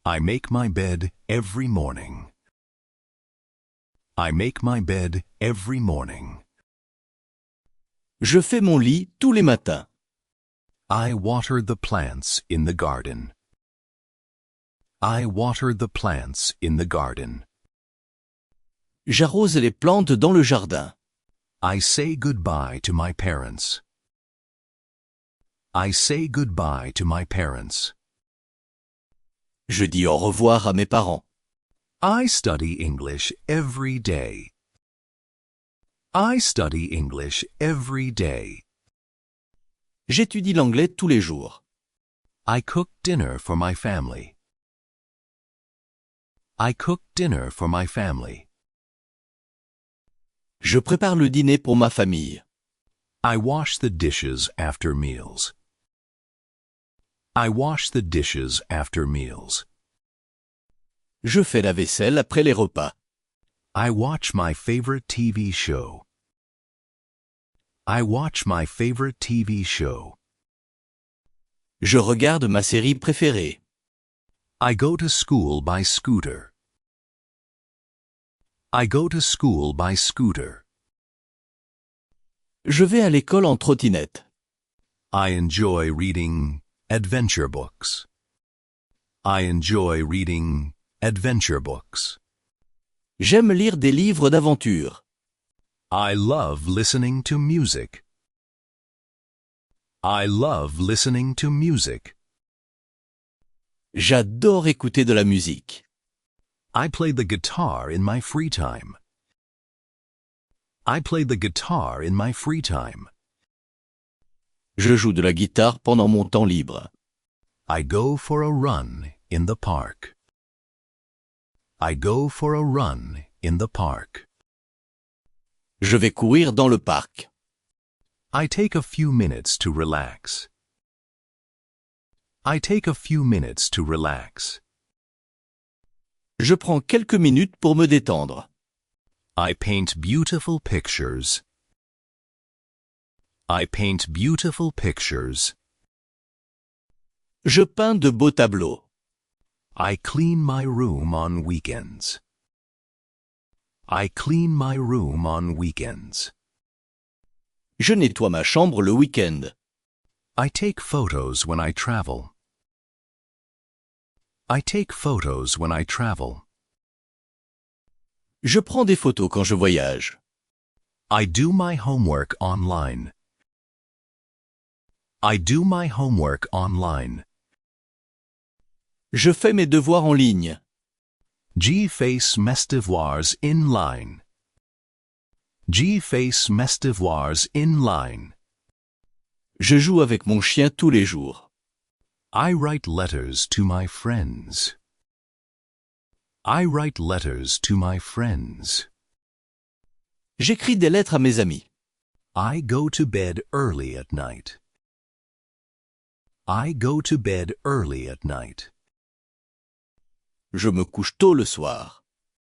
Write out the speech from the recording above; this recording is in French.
I make my bed every morning. I make my bed every morning. Je fais mon lit tous les matins. I water the plants in the garden. I water the plants in the garden. J'arrose les plantes dans le jardin. I say goodbye to my parents. I say goodbye to my parents. Je dis au revoir à mes parents. I study English every day. I study English every day. J'étudie l'anglais tous les jours. I cook dinner for my family. I cook dinner for my family. Je prépare le dîner pour ma famille. I wash the dishes after meals. I wash the dishes after meals. Je fais la vaisselle après les repas. I watch my favorite TV show. I watch my favorite TV show. Je regarde ma série préférée. I go to school by scooter. I go to school by scooter. Je vais à l'école en trottinette. I enjoy reading adventure books. I enjoy reading adventure books. J'aime lire des livres d'aventure. I love listening to music. I love listening to music. J'adore écouter de la musique. I play the guitar in my free time. I play the guitar in my free time. Je joue de la guitare pendant mon temps libre. I go for a run in the park. I go for a run in the park. Je vais courir dans le parc. I take a few minutes to relax. I take a few minutes to relax. Je prends quelques minutes pour me détendre. I paint beautiful pictures. I paint beautiful pictures. Je peins de beaux tableaux. I clean my room on weekends. I clean my room on weekends. Je nettoie ma chambre le week-end. I take photos when I travel. I take photos when I travel. Je prends des photos quand je voyage. I do my homework online. I do my homework online. Je fais mes devoirs en ligne. Je fais mes devoirs in line. Je fais mes devoirs in line. Je joue avec mon chien tous les jours. I write letters to my friends. I write letters to my friends. J'écris des lettres à mes amis. I go to bed early at night. I go to bed early at night. Je me couche tôt le soir.